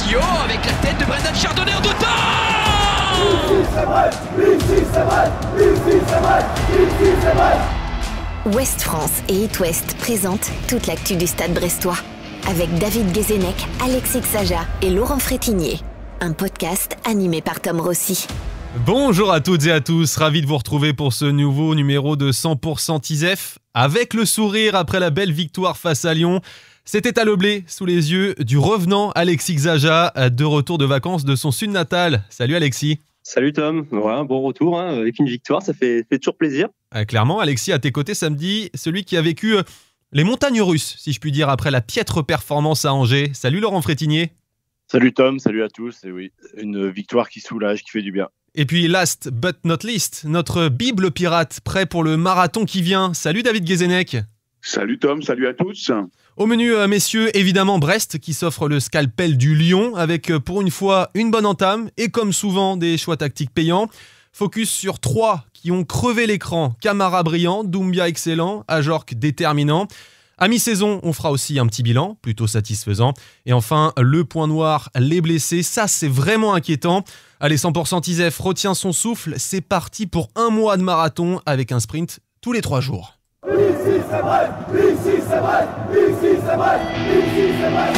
Thio avec la tête de Brendan Chardonnay en dedans. Ici c'est vrai, ici c'est vrai, ici c'est vrai, ici c'est vrai. Ouest France et It West présentent toute l'actu du Stade brestois avec David Guézenec, Alexis Xaja et Laurent Frétinier. Un podcast animé par Tom Rossi. Bonjour à toutes et à tous, ravi de vous retrouver pour ce nouveau numéro de 100% ISEF. Avec le sourire après la belle victoire face à Lyon, c'était à l'Oblé, sous les yeux du revenant Alexis Xaja, de retour de vacances de son sud natal. Salut Alexis. Salut Tom, voilà, un bon retour avec une victoire, ça fait toujours plaisir. Clairement, Alexis, à tes côtés samedi, celui qui a vécu les montagnes russes, si je puis dire, après la piètre performance à Angers. Salut Laurent Frétinier. Salut Tom, salut à tous, et oui, une victoire qui soulage, qui fait du bien. Et puis last but not least, notre Bible pirate prêt pour le marathon qui vient. Salut David Guézenec. Salut Tom, salut à tous. Au menu, messieurs, évidemment Brest qui s'offre le scalpel du Lion avec pour une fois une bonne entame et comme souvent des choix tactiques payants. Focus sur 3 qui ont crevé l'écran. Camara brillant, Doumbia excellent, Ajorc déterminant. À mi-saison, on fera aussi un petit bilan, plutôt satisfaisant. Et enfin, le point noir, les blessés, ça c'est vraiment inquiétant. Allez, 100% ISEF retient son souffle, c'est parti pour un mois de marathon avec un sprint tous les 3 jours. Ici c'est vrai, ici c'est vrai, ici c'est vrai, ici c'est vrai, ici c'est vrai.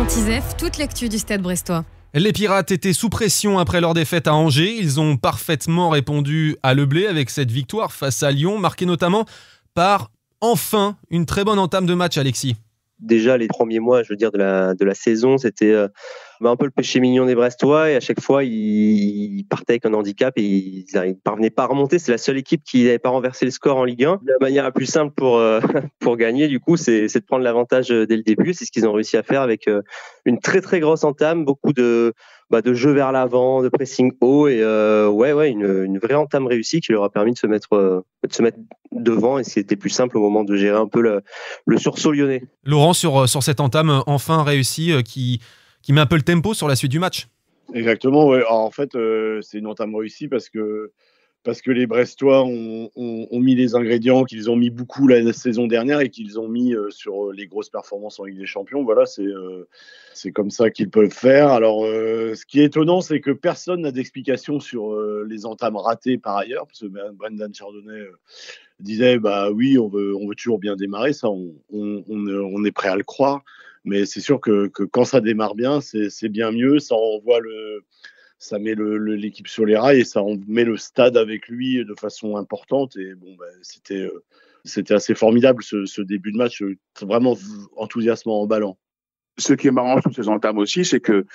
100% ISEF, toute l'actu du Stade brestois. Les Pirates étaient sous pression après leur défaite à Angers. Ils ont parfaitement répondu à l'Eublé avec cette victoire face à Lyon, marquée notamment par, enfin, une très bonne entame de match, Alexis. Déjà, les premiers mois, je veux dire, de la saison, c'était un peu le péché mignon des Brestois. Et à chaque fois, ils partaient avec un handicap et ils ne parvenaient pas à remonter. C'est la seule équipe qui n'avait pas renversé le score en Ligue 1. La manière la plus simple pour gagner, du coup, c'est de prendre l'avantage dès le début. C'est ce qu'ils ont réussi à faire avec une très, très grosse entame, beaucoup de jeu vers l'avant, de pressing haut et une vraie entame réussie qui leur a permis de se mettre devant, et c'était plus simple au moment de gérer un peu le sursaut lyonnais. Laurent, sur cette entame enfin réussie qui met un peu le tempo sur la suite du match. Exactement, ouais. Alors, en fait, c'est une entame réussie parce que les Brestois ont mis les ingrédients qu'ils ont mis beaucoup la saison dernière et qu'ils ont mis sur les grosses performances en Ligue des Champions. Voilà, c'est comme ça qu'ils peuvent faire. Alors, ce qui est étonnant, c'est que personne n'a d'explication sur les entames ratées par ailleurs, parce que Brendan Chardonnay disait, oui, on veut toujours bien démarrer, ça, on est prêt à le croire. Mais c'est sûr que quand ça démarre bien, c'est bien mieux. Ça met l'équipe sur les rails et ça met le stade avec lui de façon importante. Et c'était assez formidable ce début de match, vraiment enthousiasmant, emballant. Ce qui est marrant sur ces entames aussi, c'est que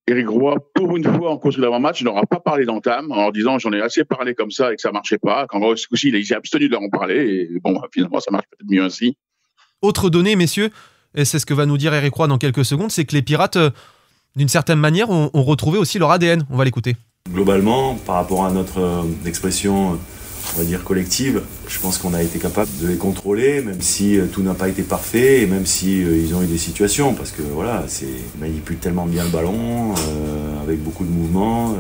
Éric Roy, pour une fois en cours d'avant-match, n'aura pas parlé d'entame en disant j'en ai assez parlé comme ça et que ça marchait pas. Quand aussi il s'est abstenu d'en parler et finalement ça marche peut-être mieux ainsi. Autre donnée, messieurs, et c'est ce que va nous dire Éric Roy dans quelques secondes, c'est que les Pirates, d'une certaine manière, ont retrouvé aussi leur ADN. On va l'écouter. Globalement, par rapport à notre expression, on va dire collective, je pense qu'on a été capable de les contrôler, même si tout n'a pas été parfait et même si ils ont eu des situations, parce que voilà, ils manipulent tellement bien le ballon, avec beaucoup de mouvements,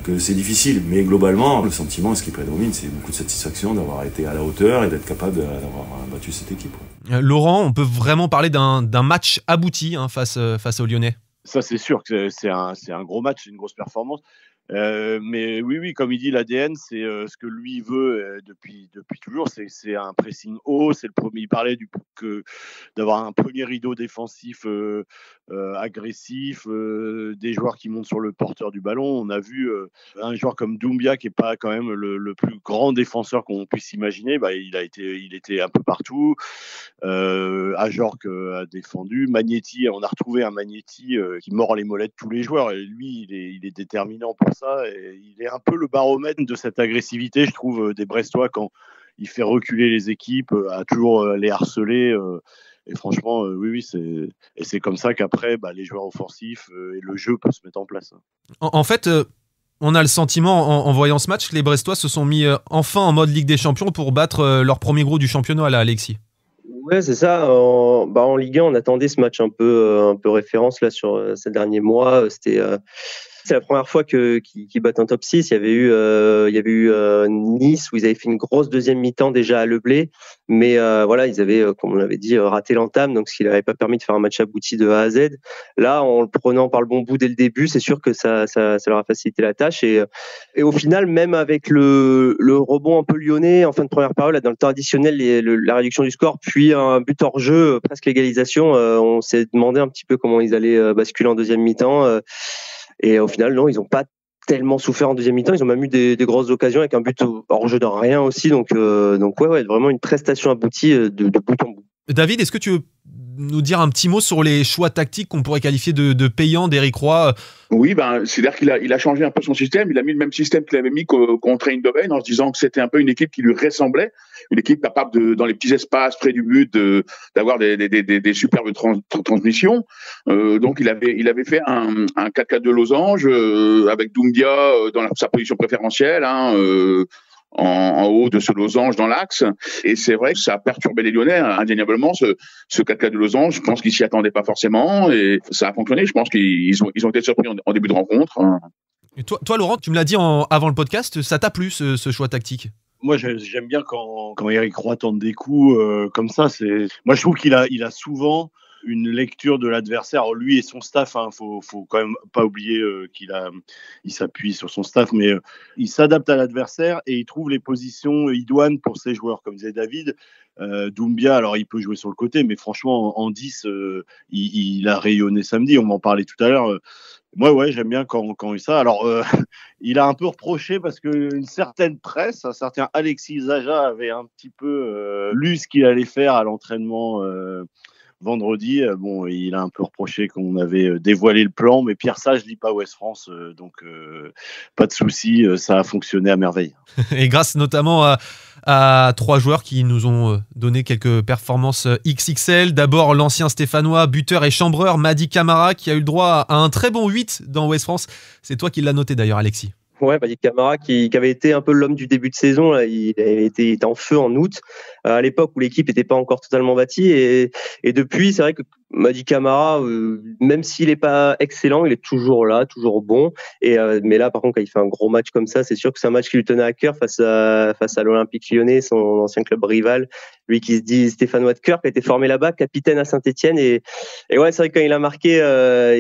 que c'est difficile. Mais globalement, le sentiment, ce qui prédomine, c'est beaucoup de satisfaction d'avoir été à la hauteur et d'être capable d'avoir battu cette équipe. Laurent, on peut vraiment parler d'un match abouti face aux Lyonnais. Ça, c'est sûr que c'est un gros match, c'est une grosse performance. Mais oui, comme il dit, l'ADN, c'est ce que lui veut depuis toujours. C'est un pressing haut. C'est le premier. Il parlait d'avoir un premier rideau défensif agressif, des joueurs qui montent sur le porteur du ballon. On a vu un joueur comme Doumbia qui est pas quand même le plus grand défenseur qu'on puisse imaginer. Il était un peu partout. Ajorc a défendu. Magnetti, on a retrouvé un Magnetti qui mord les mollets de tous les joueurs. Et lui, il est déterminant pour ça. Et il est un peu le baromètre de cette agressivité, je trouve, des Brestois quand il fait reculer les équipes, à toujours les harceler. Et franchement, oui, c'est comme ça qu'après, les joueurs offensifs et le jeu peuvent se mettre en place. En fait, on a le sentiment, en voyant ce match, que les Brestois se sont mis enfin en mode Ligue des Champions pour battre leur premier gros du championnat, là, Alexis. Ouais, c'est ça. En Ligue 1, on attendait ce match un peu référence là sur ces derniers mois. C'était C'est la première fois qu'ils battent un top 6. Il y avait eu Nice où ils avaient fait une grosse deuxième mi-temps déjà à Le Blé, mais voilà, ils avaient, comme on l'avait dit, raté l'entame, donc ce qui n'avait pas permis de faire un match abouti de A à Z. Là, en le prenant par le bon bout dès le début, c'est sûr que ça leur a facilité la tâche, et au final, même avec le rebond un peu lyonnais en fin de première période, là, dans le temps additionnel, la réduction du score, puis un but hors jeu, presque l'égalisation, on s'est demandé un petit peu comment ils allaient basculer en deuxième mi-temps. Et au final, non, ils n'ont pas tellement souffert en deuxième mi-temps. Ils ont même eu des grosses occasions avec un but hors jeu de rien aussi. Donc ouais, vraiment une prestation aboutie de bout en bout. David, est-ce que tu veux nous dire un petit mot sur les choix tactiques qu'on pourrait qualifier de payants d'Éric Roy? Oui, c'est-à-dire qu'il a changé un peu son système. Il a mis le même système qu'il avait mis contre Eindhoven, en se disant que c'était un peu une équipe qui lui ressemblait, une équipe capable dans les petits espaces près du but, d'avoir des superbes transmissions. Donc il avait fait un 4-4-2 losange avec Doumbia dans sa position préférentielle, en haut de ce losange dans l'axe, et c'est vrai que ça a perturbé les Lyonnais indéniablement, ce 4-4 de losange. Je pense qu'ils s'y attendaient pas forcément et ça a fonctionné. Je pense qu'ils ont été surpris en début de rencontre. Et toi Laurent, tu me l'as dit avant le podcast, ça t'a plu ce choix tactique? Moi, j'aime bien quand Éric Roy tente des coups comme ça. Moi, je trouve qu'il a souvent une lecture de l'adversaire. Alors, lui et son staff, faut quand même pas oublier il s'appuie sur son staff, mais il s'adapte à l'adversaire et il trouve les positions idoines pour ses joueurs, comme disait David. Doumbia, alors il peut jouer sur le côté, mais franchement en 10, il a rayonné samedi. On m'en parlait tout à l'heure. Moi, ouais, j'aime bien quand il ça. Alors, il a un peu reproché parce qu'une certaine presse, un certain Alexis Zaja avait un petit peu lu ce qu'il allait faire à l'entraînement vendredi. Bon, il a un peu reproché qu'on avait dévoilé le plan, mais Pierre Sage lit pas Ouest France, donc pas de souci, ça a fonctionné à merveille. Et grâce notamment à 3 joueurs qui nous ont donné quelques performances XXL. D'abord l'ancien stéphanois, buteur et chambreur Mady Camara, qui a eu le droit à un très bon 8 dans Ouest France. C'est toi qui l'as noté d'ailleurs, Alexis. Ouais, Mady Camara qui avait été un peu l'homme du début de saison, là, il était en feu en août, à l'époque où l'équipe n'était pas encore totalement bâtie, et depuis, c'est vrai que Mady Camara, même s'il n'est pas excellent, il est toujours là, toujours bon. Mais là, par contre, quand il fait un gros match comme ça, c'est sûr que c'est un match qui lui tenait à cœur face à l'Olympique Lyonnais, son ancien club rival. Lui qui se dit stéphanois de cœur, qui a été formé là-bas, capitaine à Saint-Etienne. Et ouais, c'est vrai que quand il a marqué,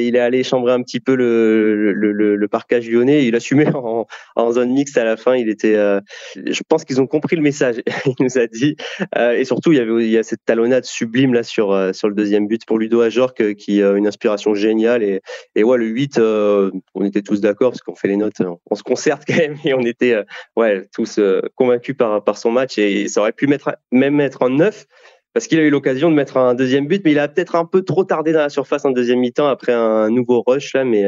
il est allé chambrer un petit peu le parquage lyonnais. Il assumait en zone mixte à la fin. Il était, je pense qu'ils ont compris le message. Il nous a dit. Et surtout, il y a cette talonnade sublime là sur le deuxième but pour Ludo Ajorc, qui a une inspiration géniale. Et ouais, le 8, on était tous d'accord parce qu'on fait les notes, on se concerte quand même, et on était tous convaincus par son match, et ça aurait pu même être en 9 parce qu'il a eu l'occasion de mettre un deuxième but, mais il a peut-être un peu trop tardé dans la surface en deuxième mi-temps après un nouveau rush là, mais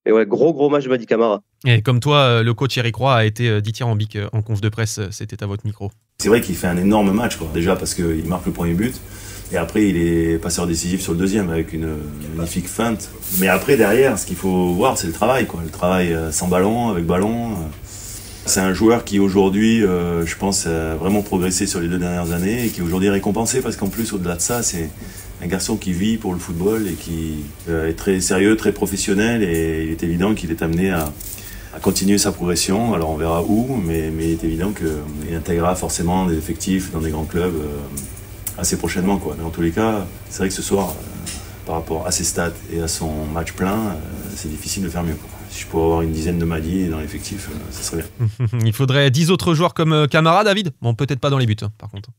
ouais, gros match de Mady Camara. Et comme toi, le coach Éric Roy a été dithyrambique en conf de presse, c'était à votre micro. C'est vrai qu'il fait un énorme match, quoi. Déjà parce qu'il marque le premier but, et après il est passeur décisif sur le deuxième avec une magnifique feinte. Mais après derrière, ce qu'il faut voir, c'est le travail, quoi. Le travail sans ballon, avec ballon. C'est un joueur qui aujourd'hui, je pense, a vraiment progressé sur les 2 dernières années, et qui aujourd'hui est récompensé parce qu'en plus, au-delà de ça, c'est un garçon qui vit pour le football et qui est très sérieux, très professionnel, et il est évident qu'il est amené à continuer sa progression. Alors on verra où, mais il est évident qu'il intégrera forcément des effectifs dans des grands clubs assez prochainement, quoi. Mais en tous les cas, c'est vrai que ce soir, par rapport à ses stats et à son match plein, c'est difficile de faire mieux, quoi. Si je pouvais avoir une dizaine de Mady dans l'effectif, ça serait bien. Il faudrait 10 autres joueurs comme Camara, David. Bon, peut-être pas dans les buts, par contre.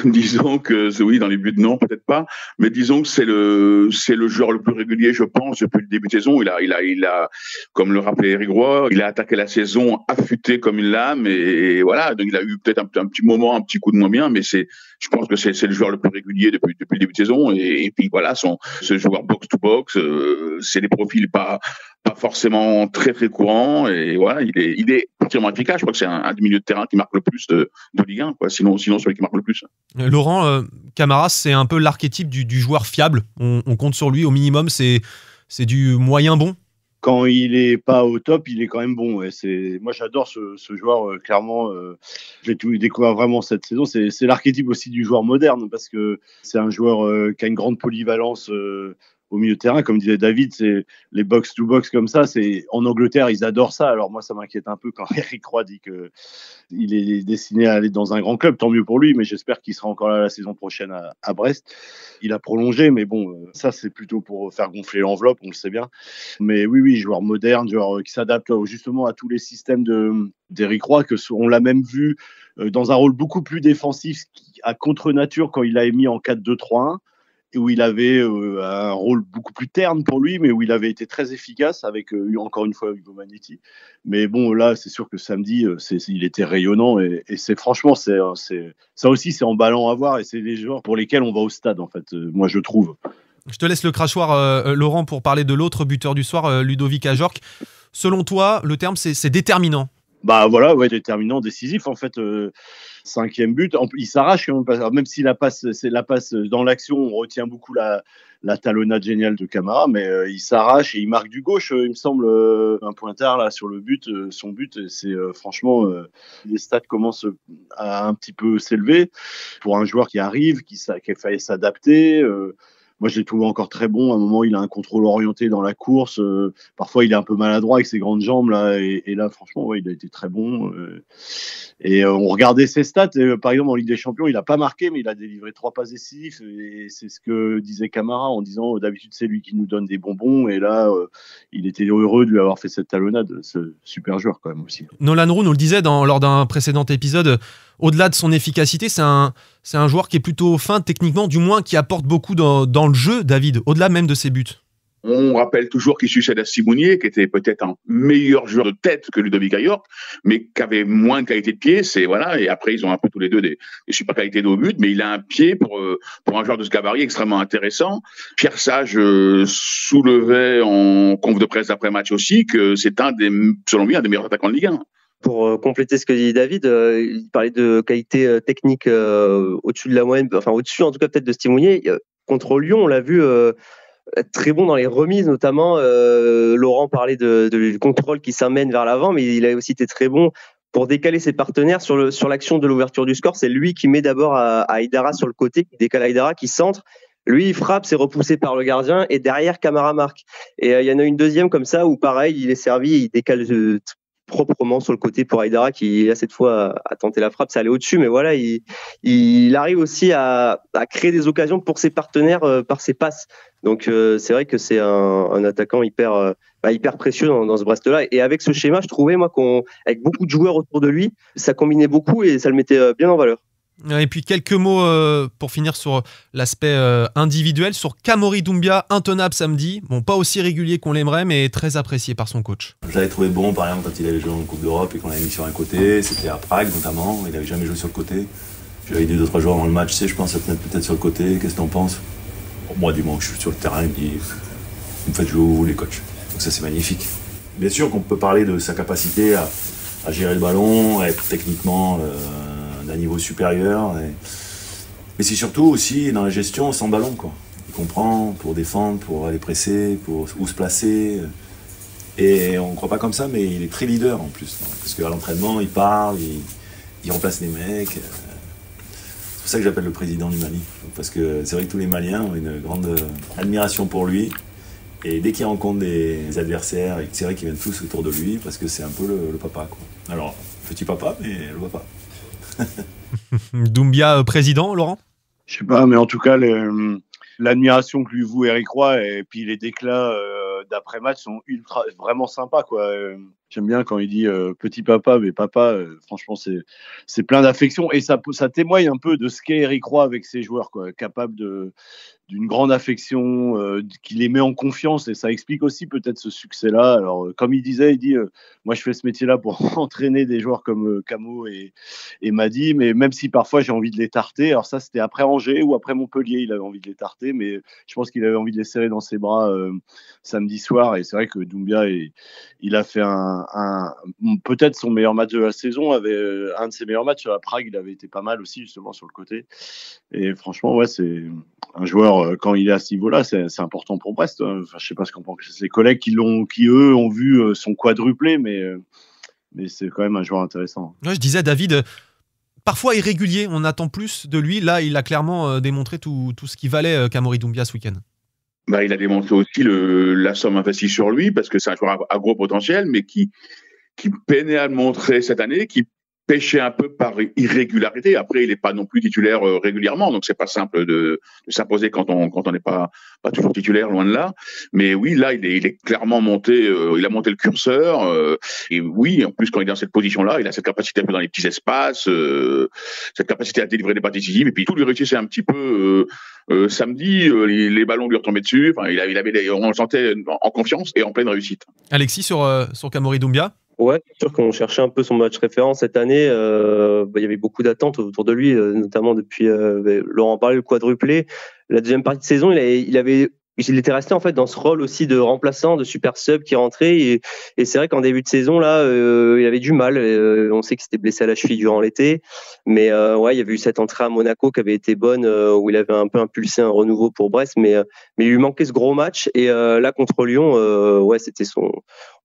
Disons que oui, dans les buts non, peut-être pas, mais disons que c'est le joueur le plus régulier, je pense, depuis le début de saison. Il a, comme le rappelait Éric Roy, il a attaqué la saison affûté comme une lame, et voilà. Donc il a eu peut-être un petit moment, un petit coup de moins bien, mais je pense que c'est le joueur le plus régulier depuis le début de saison. Et puis voilà, ce joueur box to box, c'est des profils pas forcément très très courants, et voilà, il est particulièrement efficace. Je crois que c'est un des milieux de terrain qui marque le plus de Ligue 1, quoi. Sinon celui qui marque le plus. Laurent, Camara, c'est un peu l'archétype du joueur fiable. On compte sur lui au minimum. C'est du moyen bon. Quand il est pas au top, il est quand même bon. Moi, j'adore ce joueur. Clairement, je l'ai découvert vraiment cette saison. C'est l'archétype aussi du joueur moderne, parce que c'est un joueur qui a une grande polyvalence au milieu de terrain. Comme disait David, c'est les box-to-box comme ça. C'est en Angleterre, ils adorent ça. Alors moi, ça m'inquiète un peu quand Eric Roy dit que il est destiné à aller dans un grand club. Tant mieux pour lui, mais j'espère qu'il sera encore là la saison prochaine à Brest. Il a prolongé, mais bon, ça c'est plutôt pour faire gonfler l'enveloppe, on le sait bien. Mais oui, joueur moderne, joueur qui s'adapte justement à tous les systèmes d'Eric Roy, on l'a même vu dans un rôle beaucoup plus défensif à contre-nature quand il l'a mis en 4-2-3-1. Et où il avait un rôle beaucoup plus terne pour lui, mais où il avait été très efficace avec, encore une fois, Hugo Magnetti. Mais bon, là, c'est sûr que samedi, il était rayonnant. Et c'est franchement, ça aussi, c'est emballant à voir. Et c'est les joueurs pour lesquels on va au stade, en fait, moi, je trouve. Je te laisse le crachoir, Laurent, pour parler de l'autre buteur du soir, Ludovic Ajorc. Selon toi, le terme, c'est déterminant. Bah voilà, ouais, déterminant, décisif en fait. 5e but, il s'arrache même si la passe dans l'action, on retient beaucoup la talonnade géniale de Camara, mais il s'arrache et il marque du gauche, il me semble, un pointard là sur le but, son but, c'est franchement, les stats commencent à un petit peu s'élever pour un joueur qui arrive, qui a failli s'adapter. Moi, je l'ai trouvé encore très bon. À un moment, il a un contrôle orienté dans la course. Parfois, il est un peu maladroit avec ses grandes jambes là. Et là, franchement, ouais, il a été très bon. Et on regardait ses stats. Par exemple, en Ligue des Champions, il a pas marqué, mais il a délivré 3 passes décisives. Et c'est ce que disait Camara en disant d'habitude, c'est lui qui nous donne des bonbons. Et là, il était heureux de lui avoir fait cette talonnade. Ce super joueur quand même aussi. Nolan Roux nous le disait lors d'un précédent épisode. Au-delà de son efficacité, c'est un joueur qui est plutôt fin techniquement, du moins qui apporte beaucoup dans le jeu, David, au-delà même de ses buts. On rappelle toujours qu'il succède à Simounier, qui était peut-être un meilleur joueur de tête que Ludovic Ajorc, mais qui avait moins de qualité de pied. Et après, ils ont un peu tous les deux des super qualités de haut but, mais il a un pied pour un joueur de ce gabarit extrêmement intéressant. Pierre Sage soulevait en conf de presse après match aussi que c'est selon lui, un des meilleurs attaquants de Ligue 1. Pour compléter ce que dit David, il parlait de qualité technique au-dessus de la moyenne, enfin au-dessus en tout cas peut-être de Simounier. Contre Lyon, on l'a vu être très bon dans les remises notamment. Laurent parlait du contrôle qui s'amène vers l'avant, mais il a aussi été très bon pour décaler ses partenaires sur l'action de l'ouverture du score. C'est lui qui met d'abord à Aïdara sur le côté, qui décale Aïdara, qui centre. Lui, il frappe, c'est repoussé par le gardien, et derrière, Camara marque. Et il y en a une deuxième comme ça, où pareil, il est servi, il décale proprement sur le côté pour Aïdara qui là cette fois a tenté la frappe, ça allait au-dessus, mais voilà, il arrive aussi à créer des occasions pour ses partenaires par ses passes. Donc c'est vrai que c'est un attaquant hyper précieux dans ce Brest-là. Et avec ce schéma, je trouvais moi avec beaucoup de joueurs autour de lui, ça combinait beaucoup et ça le mettait bien en valeur. Et puis quelques mots pour finir sur l'aspect individuel, sur Kamori Doumbia, intenable samedi. Bon, pas aussi régulier qu'on l'aimerait, mais très apprécié par son coach. Je l'avais trouvé bon, par exemple, quand il avait joué en Coupe d'Europe et qu'on l'avait mis sur un côté. C'était à Prague notamment, il n'avait jamais joué sur le côté. J'avais dit 2-3 joueurs avant le match, je pense peut-être sur le côté, qu'est-ce que t'en penses? Moi, du moment que je suis sur le terrain, il me dit, vous me faites jouer où vous les coachs. Donc ça, c'est magnifique. Bien sûr qu'on peut parler de sa capacité à gérer le ballon, à être techniquement d'un niveau supérieur. Mais c'est surtout aussi dans la gestion sans ballon, quoi. Il comprend pour défendre, pour aller presser, pour où se placer. Et on ne croit pas comme ça, mais il est très leader en plus. Parce qu'à l'entraînement, il parle, il remplace les mecs. C'est pour ça que j'appelle le président du Mali. Parce que c'est vrai que tous les Maliens ont une grande admiration pour lui. Et dès qu'il rencontre des adversaires, c'est vrai qu'ils viennent tous autour de lui parce que c'est un peu le papa, quoi. Alors, petit papa, mais le papa. Doumbia président, Laurent? Je sais pas, mais en tout cas, l'admiration que lui voue Eric Roy et puis les déclats d'après-match sont vraiment sympas, quoi. J'aime bien quand il dit petit papa, mais papa, franchement, c'est plein d'affection et ça témoigne un peu de ce qu'est Eric Roy avec ses joueurs, quoi, capable d'une grande affection, qui les met en confiance et ça explique aussi peut-être ce succès-là. Alors, comme il dit, moi je fais ce métier-là pour entraîner des joueurs comme Camo et Mady, mais même si parfois j'ai envie de les tarter, alors ça c'était après Angers ou après Montpellier, il avait envie de les tarter, mais je pense qu'il avait envie de les serrer dans ses bras samedi soir et c'est vrai que Doumbia, il a fait peut-être son meilleur match de la saison, avait un de ses meilleurs matchs à Prague, il avait été pas mal aussi justement sur le côté et franchement ouais c'est un joueur quand il est à ce niveau-là c'est important pour Brest, hein. Enfin, je sais pas ce qu'on pense, ses collègues qui eux ont vu son quadruplé mais c'est quand même un joueur intéressant. Ouais, je disais David, parfois irrégulier, on attend plus de lui, là il a clairement démontré tout ce qu'il valait Kamori Doumbia ce week-end. Il a démontré aussi la somme investie sur lui, parce que c'est un joueur à gros potentiel, mais qui peinait à le montrer cette année, qui pêchait un peu par irrégularité. Après, il n'est pas non plus titulaire régulièrement, donc c'est pas simple de s'imposer quand on n'est pas toujours titulaire, loin de là. Mais oui, là, il est clairement monté, il a monté le curseur. Et oui, en plus, quand il est dans cette position-là, il a cette capacité un peu dans les petits espaces, cette capacité à délivrer des passes décisives. Et puis tout lui réussissait un petit peu samedi. Les ballons lui retombaient dessus. Enfin, on le sentait en confiance et en pleine réussite. Alexis, sur Kamori Doumbia. Ouais, c'est sûr qu'on cherchait un peu son match référent cette année. Il y avait beaucoup d'attentes autour de lui, notamment depuis Laurent parlait le quadruplé. La deuxième partie de saison, il était resté en fait dans ce rôle aussi de remplaçant, de super sub qui rentrait. Et c'est vrai qu'en début de saison là, il avait du mal. On sait qu'il s'était blessé à la cheville durant l'été, mais il y avait eu cette entrée à Monaco qui avait été bonne, où il avait un peu impulsé un renouveau pour Brest, mais il lui manquait ce gros match. Et là contre Lyon, c'était son.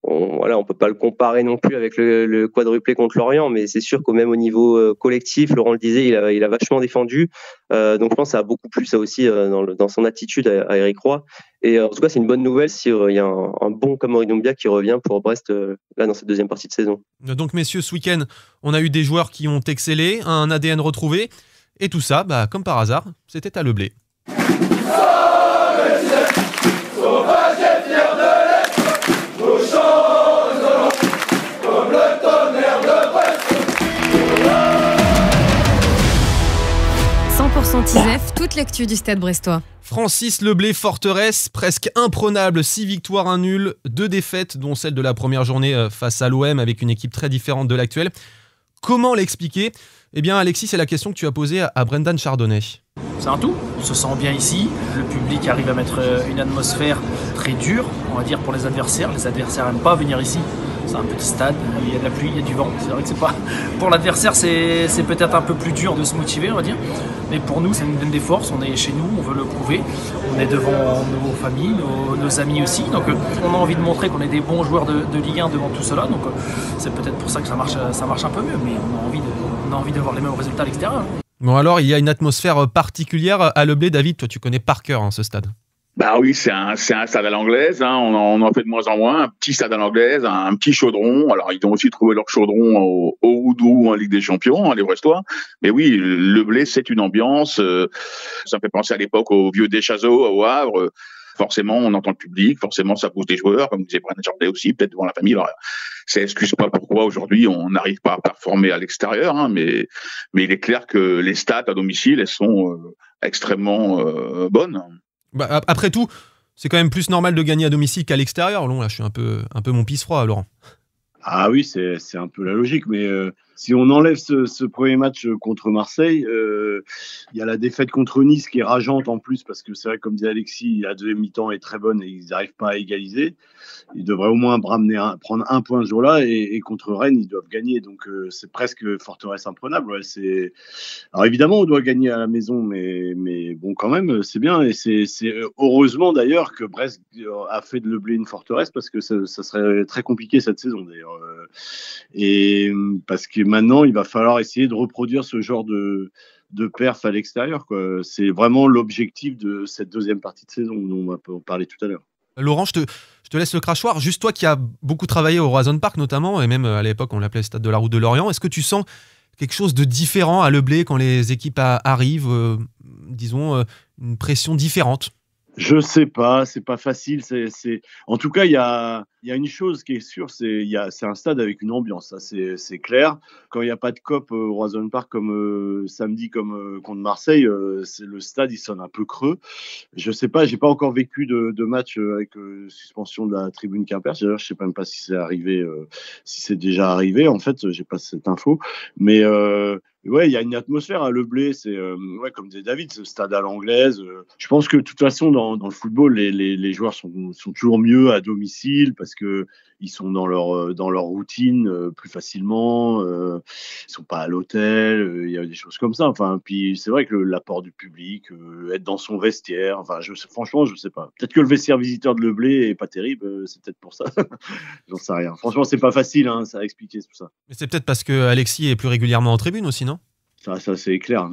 On peut pas le comparer non plus avec le quadruplé contre Lorient, mais c'est sûr qu'au même au niveau collectif, Laurent le disait, il a vachement défendu. Donc je pense que ça a beaucoup plu ça aussi dans son attitude à Eric Roy. Et en tout cas, c'est une bonne nouvelle si il y a un bon Kamori Doumbia qui revient pour Brest là dans cette deuxième partie de saison. Donc messieurs, ce week-end, on a eu des joueurs qui ont excellé, un ADN retrouvé, et tout ça, comme par hasard, c'était à Le Blé. Tisef, toute l'actu du Stade brestois. Francis Le Blé Forteresse, presque imprenable, 6 victoires, 1 nul, 2 défaites, dont celle de la première journée face à l'OM avec une équipe très différente de l'actuelle. Comment l'expliquer ? Eh bien Alexis, c'est la question que tu as posée à Brendan Chardonnay. C'est un tout, on se sent bien ici, le public arrive à mettre une atmosphère très dure, on va dire pour les adversaires n'aiment pas venir ici. C'est un petit stade, il y a de la pluie, il y a du vent. C'est vrai que c'est pas. Pour l'adversaire, c'est peut-être un peu plus dur de se motiver, on va dire. Mais pour nous, ça nous donne des forces. On est chez nous, on veut le prouver. On est devant nos familles, nos amis aussi. Donc, on a envie de montrer qu'on est des bons joueurs de Ligue 1 devant tout cela. Donc, c'est peut-être pour ça que ça marche un peu mieux. Mais on a envie d'avoir les mêmes résultats à l'extérieur. Bon, alors, il y a une atmosphère particulière à Le Blé. David, toi, tu connais par cœur ce stade. Oui, c'est un stade à l'anglaise, on en fait de moins en moins, un petit stade à l'anglaise, un petit chaudron. Alors ils ont aussi trouvé leur chaudron au Houdou en Ligue des Champions, les Brestois. Mais oui, Le Blé, c'est une ambiance. Ça me fait penser à l'époque au vieux Deschazos au Havre. Forcément, on entend le public, forcément ça pousse des joueurs, comme disait Brendan Chardonnay aussi, peut-être devant la famille. Alors, ça excuse pas pourquoi aujourd'hui on n'arrive pas à performer à l'extérieur, mais il est clair que les stats à domicile, elles sont extrêmement bonnes. Après tout, c'est quand même plus normal de gagner à domicile qu'à l'extérieur. Là, je suis un peu mon pisse-froid, Laurent. Ah oui, c'est un peu la logique, mais si on enlève ce premier match contre Marseille, il y a la défaite contre Nice qui est rageante en plus, parce que c'est vrai, comme dit Alexis, la deuxième mi-temps est très bonne et ils n'arrivent pas à égaliser. Ils devraient au moins prendre un point ce jour-là, et contre Rennes, ils doivent gagner. Donc c'est presque forteresse imprenable. Ouais. Alors évidemment, on doit gagner à la maison, mais bon, quand même, c'est bien. Et c'est heureusement d'ailleurs que Brest a fait de Le Blé une forteresse, parce que ça serait très compliqué cette saison d'ailleurs. Et parce que maintenant, il va falloir essayer de reproduire ce genre de perf à l'extérieur, quoi. C'est vraiment l'objectif de cette deuxième partie de saison dont on va parler tout à l'heure. Laurent, je te laisse le crachoir. Juste toi qui as beaucoup travaillé au Roazhon Park notamment, et même à l'époque on l'appelait Stade de la Route de Lorient, est-ce que tu sens quelque chose de différent à Le Blé quand les équipes arrivent, disons, une pression différente ? Je sais pas, c'est pas facile. En tout cas, il y a une chose qui est sûre, c'est un stade avec une ambiance. Ça, c'est clair. Quand il n'y a pas de COP au Roazhon Park comme samedi, comme contre Marseille, le stade il sonne un peu creux. Je sais pas, j'ai pas encore vécu de match avec suspension de la tribune Quimper. D'ailleurs, je sais même pas si c'est arrivé, si c'est déjà arrivé. En fait, j'ai pas cette info, mais ouais, il y a une atmosphère à Le Blé. C'est comme disait David, ce stade à l'anglaise. Je pense que de toute façon, dans le football, les joueurs sont toujours mieux à domicile, parce que ils sont dans leur routine plus facilement. Ils sont pas à l'hôtel. Il y a des choses comme ça. Enfin, puis c'est vrai que l'apport du public, être dans son vestiaire. Enfin, franchement, je sais pas. Peut-être que le vestiaire visiteur de Le Blé est pas terrible. C'est peut-être pour ça. J'en sais rien. Franchement, c'est pas facile, ça à expliquer tout ça. Mais c'est peut-être parce que Alexis est plus régulièrement en tribune aussi, non ? Ça c'est clair.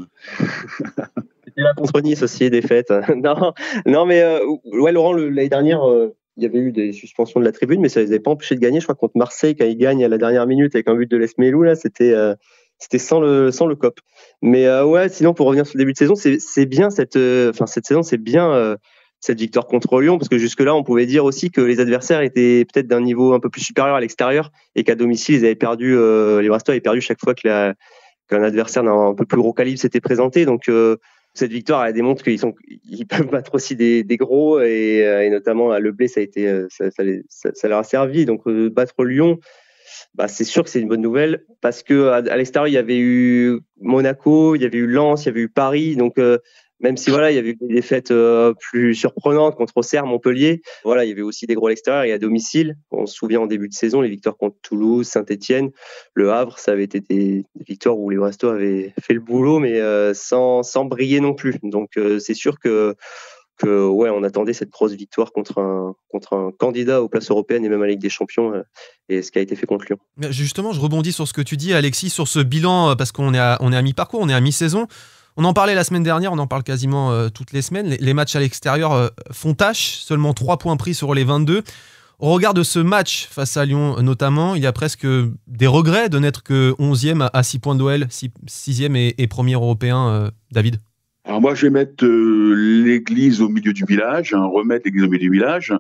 J'étais là contre Nice aussi, défaite. non, mais ouais, Laurent, l'année dernière, il y avait eu des suspensions de la tribune, mais ça les avait pas empêchés de gagner. Je crois contre Marseille, quand ils gagnent à la dernière minute avec un but de Lesmelou, là, c'était sans le COP. Mais ouais, sinon pour revenir sur le début de saison, c'est bien cette saison, c'est bien cette victoire contre Lyon, parce que jusque-là, on pouvait dire aussi que les adversaires étaient peut-être d'un niveau un peu plus supérieur à l'extérieur et qu'à domicile, ils avaient perdu, les Brestois avaient perdu chaque fois qu'un adversaire d'un peu plus gros calibre s'était présenté. Donc cette victoire, elle démontre qu'ils peuvent battre aussi des gros et notamment Le Blé, ça leur a servi. Donc battre Lyon, c'est sûr que c'est une bonne nouvelle parce que à l'extérieur, il y avait eu Monaco, il y avait eu Lens, il y avait eu Paris. Donc même si voilà, il y avait eu des défaites plus surprenantes contre Auxerre, Montpellier, voilà, il y avait aussi des gros à l'extérieur et à domicile. On se souvient en début de saison, les victoires contre Toulouse, Saint-Etienne, Le Havre, ça avait été des victoires où les Brestois avaient fait le boulot, mais sans briller non plus. Donc c'est sûr que ouais, on attendait cette grosse victoire contre un candidat aux places européennes et même à la Ligue des Champions, et ce qui a été fait contre Lyon. Justement, je rebondis sur ce que tu dis, Alexis, sur ce bilan, parce qu'on est à mi-parcours, on est à mi-saison. On en parlait la semaine dernière, on en parle quasiment toutes les semaines. Les matchs à l'extérieur font tâche, seulement 3 points pris sur les 22. Au regard de ce match face à Lyon notamment, il y a presque des regrets de n'être que 11e à 6 points d'OL, 6e et premier européen, David. Alors moi, je vais mettre l'église au milieu du village, remettre l'église au milieu du village.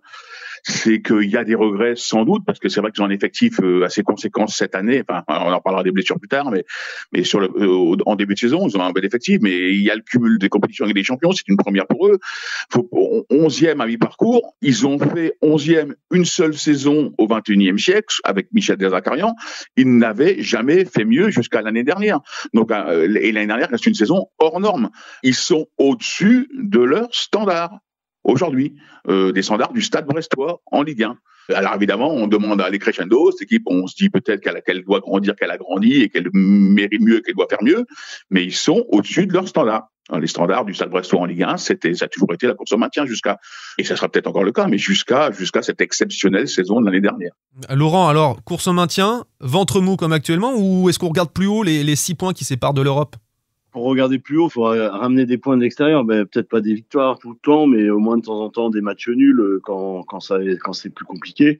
C'est qu'il y a des regrets sans doute, parce que c'est vrai qu'ils ont un effectif assez conséquent cette année. Enfin, on en parlera des blessures plus tard, mais en début de saison, ils ont un bel effectif. Mais il y a le cumul des compétitions avec les champions, c'est une première pour eux. 11e à mi-parcours, ils ont fait 11e une seule saison au 21e siècle avec Michel Derzakarian. Ils n'avaient jamais fait mieux jusqu'à l'année dernière. Donc, et l'année dernière, c'est une saison hors norme. Ils sont au-dessus de leur standard. Aujourd'hui, des standards du Stade Brestois en Ligue 1. Alors évidemment, on demande à aller crescendo, cette équipe, on se dit peut-être qu'elle doit grandir, qu'elle a grandi et qu'elle mérite mieux, qu'elle doit faire mieux, mais ils sont au-dessus de leurs standards. Les standards du Stade Brestois en Ligue 1, ça a toujours été la course au maintien et ça sera peut-être encore le cas, mais jusqu'à cette exceptionnelle saison de l'année dernière. Laurent, alors, course au maintien, ventre mou comme actuellement, ou est-ce qu'on regarde plus haut les 6 points qui séparent de l'Europe ? Pour regarder plus haut, il faut ramener des points de l'extérieur. Peut-être pas des victoires tout le temps, mais au moins de temps en temps des matchs nuls quand c'est plus compliqué.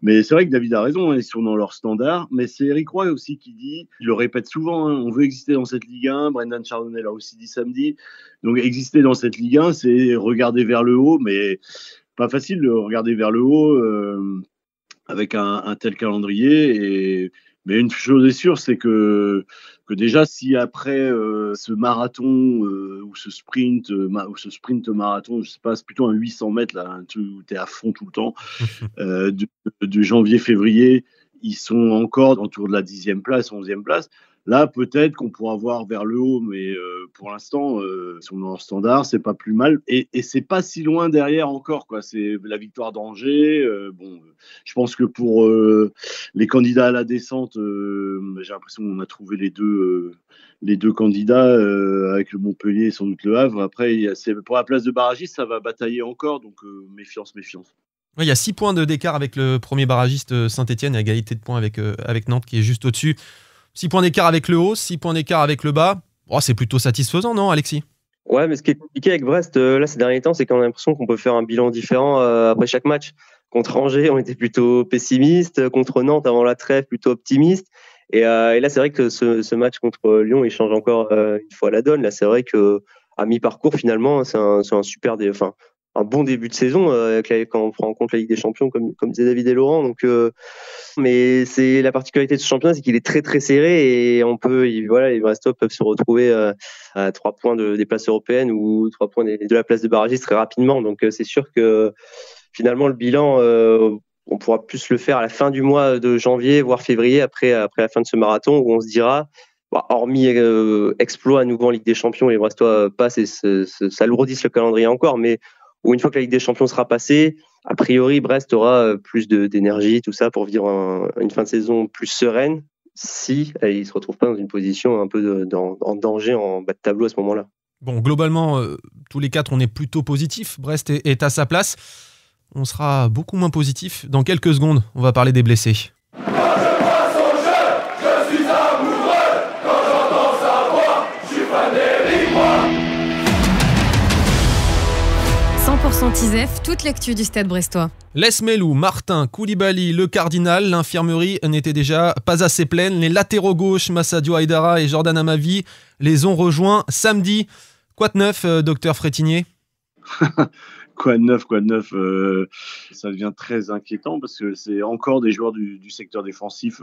Mais c'est vrai que David a raison, ils sont dans leur standard. Mais c'est Eric Roy aussi qui dit, il le répète souvent, on veut exister dans cette Ligue 1. Brendan Chardonnay l'a aussi dit samedi. Donc exister dans cette Ligue 1, c'est regarder vers le haut, mais pas facile de regarder vers le haut avec un tel calendrier. Mais une chose est sûre, c'est que déjà, si après ce marathon ou ce sprint marathon, je sais pas, c'est plutôt un 800 mètres là, où t'es à fond tout le temps, de janvier-février, ils sont encore autour de la 10e place, 11e place. Là, peut-être qu'on pourra voir vers le haut, mais pour l'instant, ils sont dans leur standard, c'est pas plus mal. Et c'est pas si loin derrière encore, quoi. C'est la victoire d'Angers. Je pense que pour les candidats à la descente, j'ai l'impression qu'on a trouvé les deux candidats avec le Montpellier et sans doute le Havre. Après, pour la place de barragiste, ça va batailler encore, donc méfiance. Il y a 6 points d'écart avec le premier barragiste Saint-Etienne, à égalité de points avec Nantes qui est juste au-dessus. 6 points d'écart avec le haut, 6 points d'écart avec le bas. C'est plutôt satisfaisant, non, Alexis ? Ouais, mais ce qui est compliqué avec Brest, là, ces derniers temps, c'est qu'on a l'impression qu'on peut faire un bilan différent après chaque match. Contre Angers, on était plutôt pessimiste. Contre Nantes, avant la trêve, plutôt optimiste. Et là, c'est vrai que ce match contre Lyon, il change encore une fois la donne. Là, c'est vrai que à mi-parcours, finalement, c'est un super un bon début de saison quand on prend en compte la Ligue des Champions, comme disaient David et Laurent. Donc, mais c'est la particularité de ce championnat, c'est qu'il est très très serré et les Brestois peuvent se retrouver à 3 points des places européennes ou 3 points de la place de barragiste très rapidement. Donc, c'est sûr que finalement le bilan, on pourra plus le faire à la fin du mois de janvier, voire février, après la fin de ce marathon, où on se dira, hormis exploit à nouveau en Ligue des Champions, les Brestois passent et ça alourdissent le calendrier encore, mais où une fois que la Ligue des Champions sera passée, a priori, Brest aura plus d'énergie, tout ça, pour vivre une fin de saison plus sereine, si il ne se retrouve pas dans une position un peu en danger en bas de tableau à ce moment-là. Bon, globalement, tous les 4, on est plutôt positifs. Brest est à sa place. On sera beaucoup moins positif. Dans quelques secondes, on va parler des blessés. 100% Tisef, toute l'actu du Stade brestois. Lesmelou, Martin, Koulibaly, le Cardinal, l'infirmerie n'était déjà pas assez pleine. Les latéraux gauches, Massadio Haïdara et Jordan Amavi, les ont rejoints samedi. Quoi de neuf, docteur Frétinier? Quoi de neuf, ça devient très inquiétant parce que c'est encore des joueurs du secteur défensif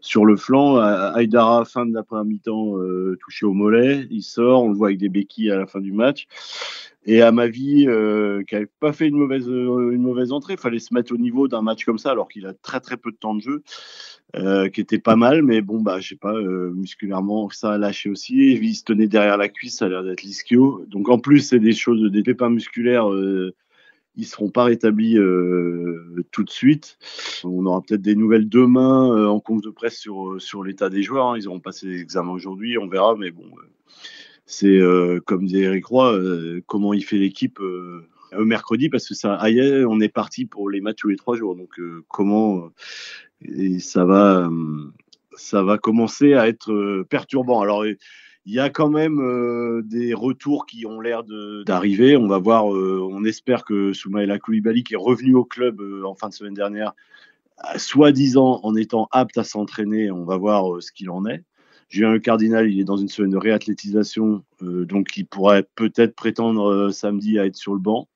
sur le flanc. Haïdara, fin de la première mi-temps, touché au mollet, il sort, on le voit avec des béquilles à la fin du match. Et Amavi, qui n'avait pas fait une mauvaise entrée, il fallait se mettre au niveau d'un match comme ça alors qu'il a très très peu de temps de jeu, qui était pas mal, mais bon, je sais pas, musculairement ça a lâché aussi. Il se tenait derrière la cuisse, ça a l'air d'être l'ischio. Donc en plus, c'est des pépins musculaires, ils seront pas rétablis tout de suite. On aura peut-être des nouvelles demain en conf de presse sur l'état des joueurs. Hein. Ils auront passé les examens aujourd'hui, on verra, mais bon. C'est comme dit Eric Roy, comment il fait l'équipe mercredi, parce que ça, ailleurs, on est parti pour les matchs tous les 3 jours. Donc comment et ça va commencer à être perturbant. Alors il y a quand même des retours qui ont l'air d'arriver. On va voir. On espère que Soumaïla Koulibaly, qui est revenu au club en fin de semaine dernière, soi-disant en étant apte à s'entraîner, on va voir ce qu'il en est. Julien Le Cardinal, il est dans une semaine de réathlétisation, donc il pourrait peut-être prétendre samedi à être sur le banc.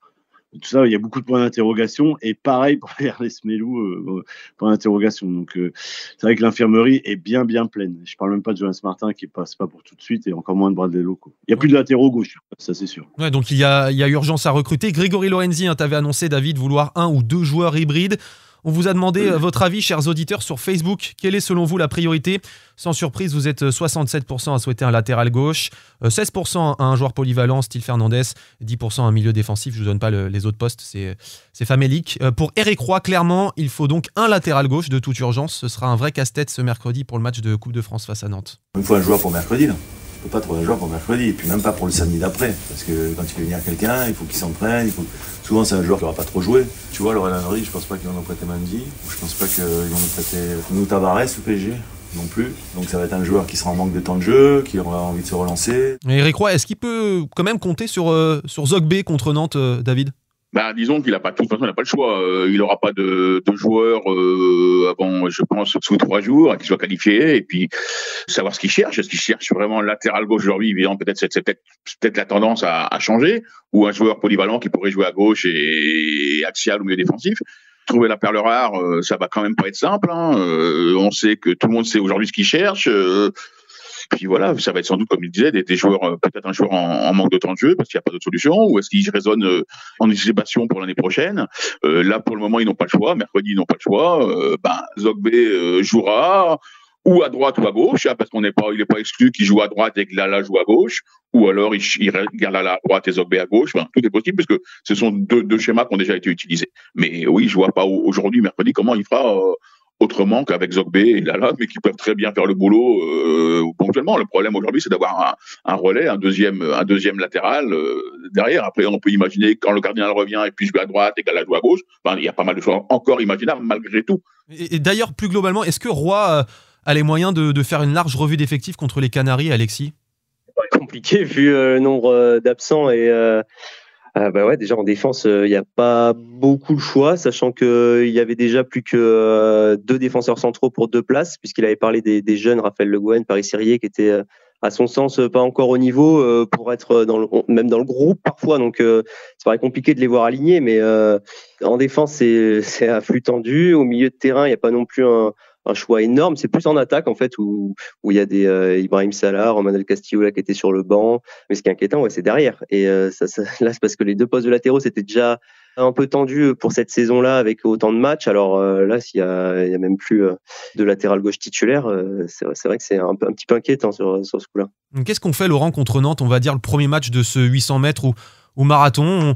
Tout ça, il y a beaucoup de points d'interrogation, et pareil pour Lesmelou, points d'interrogation. Donc c'est vrai que l'infirmerie est bien pleine. Je parle même pas de Jonas Martin qui passe pas pour tout de suite, et encore moins de Bradley Locaux. Il y a plus de latéraux gauche, ça c'est sûr. Ouais, donc il y a urgence à recruter. Grégory Lorenzi, tu avais annoncé, David, vouloir 1 ou 2 joueurs hybrides. On vous a demandé votre avis, chers auditeurs, sur Facebook. Quelle est selon vous la priorité? Sans surprise, vous êtes 67% à souhaiter un latéral gauche, 16% à un joueur polyvalent, style Fernandez, 10% à un milieu défensif. Je ne vous donne pas les autres postes, c'est famélique. Pour Eric Roy, clairement, il faut donc un latéral gauche de toute urgence. Ce sera un vrai casse-tête ce mercredi pour le match de Coupe de France face à Nantes. Il faut un joueur pour mercredi, là. Tu peux pas trouver un joueur pour mercredi, et puis même pas pour le samedi d'après, parce que quand il fait venir quelqu'un, il faut qu'il s'entraîne, souvent c'est un joueur qui n'aura pas trop joué. Tu vois, Laurel Henry, je pense pas qu'ils vont nous prêter Mendy, je pense pas qu'ils vont nous prêter Tavares ou PSG non plus, donc ça va être un joueur qui sera en manque de temps de jeu, qui aura envie de se relancer. Et Eric Roy, est-ce qu'il peut quand même compter sur Zogbe contre Nantes, David? Disons qu'il n'a pas, de toute façon, il n'a pas le choix. Il n'aura pas de joueurs avant, je pense, sous 3 jours, qu'il soit qualifié, et puis savoir ce qu'il cherche. Est-ce qu'il cherche vraiment le latéral gauche aujourd'hui? Évidemment, c'est peut-être la tendance à changer, ou un joueur polyvalent qui pourrait jouer à gauche et axial ou milieu défensif. Trouver la perle rare, ça va quand même pas être simple. Hein. On sait que tout le monde sait aujourd'hui ce qu'il cherche. Puis voilà, ça va être sans doute, comme il disait, des joueurs, peut-être un joueur en manque de temps de jeu parce qu'il n'y a pas d'autre solution, ou est-ce qu'ils raisonnent en anticipation pour l'année prochaine? Là, pour le moment, ils n'ont pas le choix. Mercredi, ils n'ont pas le choix. Zogbe jouera ou à droite ou à gauche, parce il n'est pas exclu qu'il joue à droite et que Lala joue à gauche, ou alors il garde Lala à droite et Zogbe à gauche. Tout est possible puisque ce sont deux schémas qui ont déjà été utilisés. Mais oui, je vois pas aujourd'hui, mercredi, comment il fera autrement qu'avec Zogbe et Lala, mais qui peuvent très bien faire le boulot ponctuellement. Le problème aujourd'hui, c'est d'avoir un relais, un deuxième latéral derrière. Après, on peut imaginer quand le Cardinal revient et puis je vais à droite et Lala joue à gauche. Il y a pas mal de choses encore imaginables malgré tout. Et d'ailleurs, plus globalement, est-ce que Roy a les moyens de faire une large revue d'effectifs contre les Canaries, Alexis? C'est compliqué vu le nombre d'absents et déjà en défense, il n'y a pas beaucoup de choix, sachant qu'il y avait déjà plus que 2 défenseurs centraux pour 2 places, puisqu'il avait parlé des jeunes, Raphaël Le Guen, Paris Sirier, qui étaient à son sens pas encore au niveau pour être même dans le groupe parfois. Donc ça paraît compliqué de les voir alignés, mais en défense c'est à flux tendu. Au milieu de terrain, il n'y a pas non plus un choix énorme. C'est plus en attaque en fait où il y a des Ibrahim Salah, Roman El Castillo là qui était sur le banc. Mais ce qui est inquiétant, c'est derrière. Et là, c'est parce que les 2 postes de latéraux c'était déjà un peu tendu pour cette saison-là avec autant de matchs. Alors là, s'il y a même plus de latéral gauche titulaire, c'est vrai que c'est un petit peu inquiétant sur ce coup-là. Qu'est-ce qu'on fait, Laurent, contre Nantes? On va dire le premier match de ce 800 mètres ou marathon.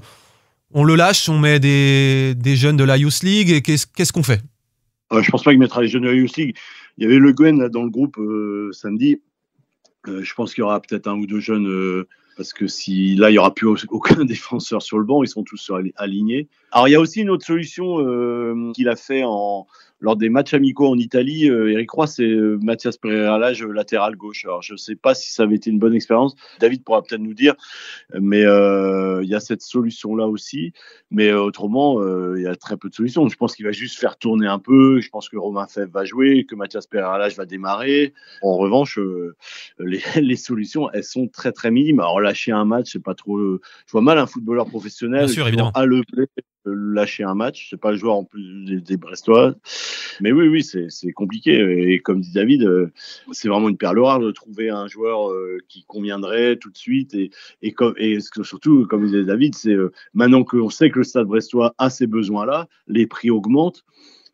On le lâche, on met des jeunes de la Youth League. Et qu'est-ce qu'on fait? Je pense pas qu'il mettra les jeunes de la Youth League. Il y avait Le Guen là, dans le groupe samedi. Je pense qu'il y aura peut-être 1 ou 2 jeunes parce que si là il y aura plus aucun défenseur sur le banc, ils sont tous alignés. Alors il y a aussi une autre solution qu'il a fait lors des matchs amicaux en Italie, Eric Roy, c'est Mathias Pereira-Lage latéral gauche. Alors je sais pas si ça avait été une bonne expérience. David pourra peut-être nous dire, mais il y a cette solution-là aussi. Mais autrement, il y a très peu de solutions. Je pense qu'il va juste faire tourner un peu. Je pense que Romain Fèvre va jouer, que Mathias Pereira-Lage va démarrer. En revanche, les solutions, elles sont très très minimes. Alors lâcher un match, c'est pas trop. Je vois mal un footballeur professionnel à le play lâcher un match. C'est pas le joueur en plus des Brestois. Mais oui, c'est compliqué. Et comme dit David, c'est vraiment une perle rare de trouver un joueur qui conviendrait tout de suite. Et surtout, comme disait David, c'est maintenant qu'on sait que le Stade Brestois a ces besoins-là, les prix augmentent.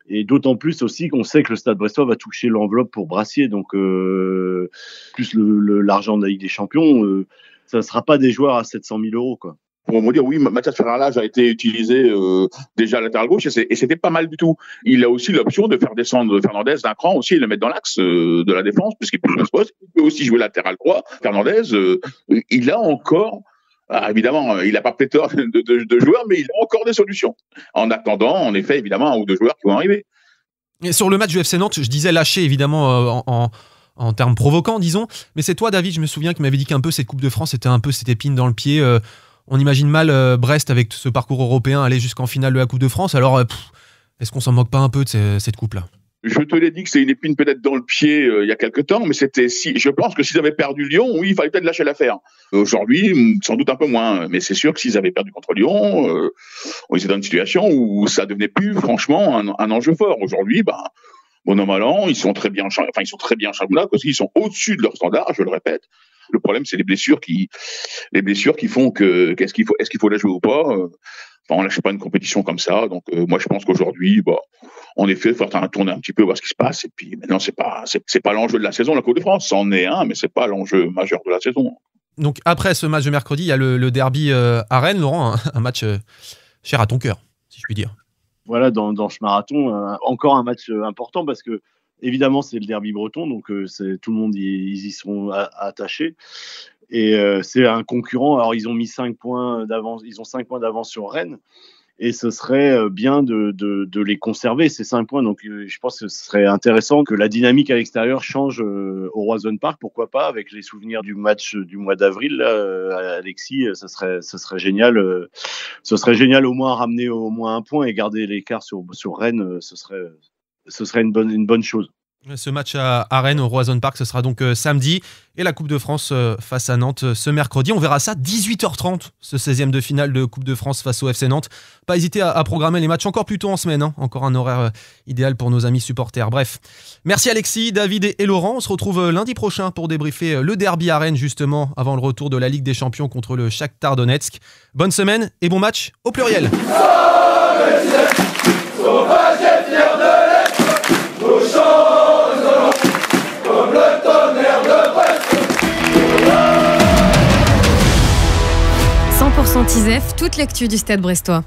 Et d'autant plus aussi qu'on sait que le Stade Brestois va toucher l'enveloppe pour Brassier. Donc, plus l'argent de la Ligue des Champions, ça ne sera pas des joueurs à 700 000 euros, quoi. Pour me dire, oui, Mathias Pereira-Lage a été utilisé déjà à latéral gauche et c'était pas mal du tout. Il a aussi l'option de faire descendre Fernandez d'un cran aussi et le mettre dans l'axe de la défense, puisqu'il peut jouer ce poste. Il peut aussi jouer latéral droit. Fernandez, il a encore, évidemment, il n'a pas pléthore de joueurs, mais il a encore des solutions. En attendant, en effet, évidemment, un ou deux joueurs qui vont arriver. Et sur le match du FC Nantes, je disais lâcher, évidemment, en termes provoquants, disons. Mais c'est toi, David, je me souviens, qui m'avais dit qu'un peu cette Coupe de France était un peu cette épine dans le pied. On imagine mal Brest avec ce parcours européen aller jusqu'en finale de la Coupe de France. Alors, est-ce qu'on s'en moque pas un peu de cette coupe-là ? Je te l'ai dit que c'est une épine peut-être dans le pied il y a quelque temps, mais je pense que s'ils avaient perdu Lyon, oui, il fallait peut-être lâcher l'affaire. Aujourd'hui, sans doute un peu moins, mais c'est sûr que s'ils avaient perdu contre Lyon, ils étaient dans une situation où ça devenait plus franchement un enjeu fort. Aujourd'hui, bon an mal an, ils sont très bien en championnat parce qu'ils sont au-dessus de leur standard, je le répète. Le problème, c'est les blessures qui font que est-ce qu'il faut la jouer ou pas. On lâche pas une compétition comme ça. Donc moi, je pense qu'aujourd'hui, en effet, il faut tourner un petit peu, voir ce qui se passe. Et puis maintenant, c'est pas l'enjeu de la saison, la Coupe de France. Ça en est un, mais c'est pas l'enjeu majeur de la saison. Donc après ce match de mercredi, il y a le derby à Rennes, Laurent, un match cher à ton cœur, si je puis dire. Voilà, dans ce marathon, encore un match important parce que évidemment, c'est le derby breton, donc tout le monde ils y sont attachés. Et c'est un concurrent. Alors, ils ont mis 5 points d'avance. Ils ont 5 points d'avance sur Rennes. Et ce serait bien de les conserver, ces 5 points. Donc, je pense que ce serait intéressant que la dynamique à l'extérieur change au Roison Park. Pourquoi pas, avec les souvenirs du match du mois d'avril, là, Alexis, ce serait génial. Ce serait génial au moins ramener au moins un point et garder l'écart sur Rennes. Ce serait une bonne chose. Ce match à Rennes au Roison Park, ce sera donc samedi. Et la Coupe de France face à Nantes ce mercredi. On verra ça 18h30, ce 16e de finale de Coupe de France face au FC Nantes. Pas hésiter à programmer les matchs encore plus tôt en semaine. Encore un horaire idéal pour nos amis supporters. Bref, merci Alexis, David et Laurent. On se retrouve lundi prochain pour débriefer le derby à Rennes, justement, avant le retour de la Ligue des Champions contre le Shakhtar Donetsk. Bonne semaine et bon match au pluriel. 100% Isef, toute l'actu du Stade Brestois.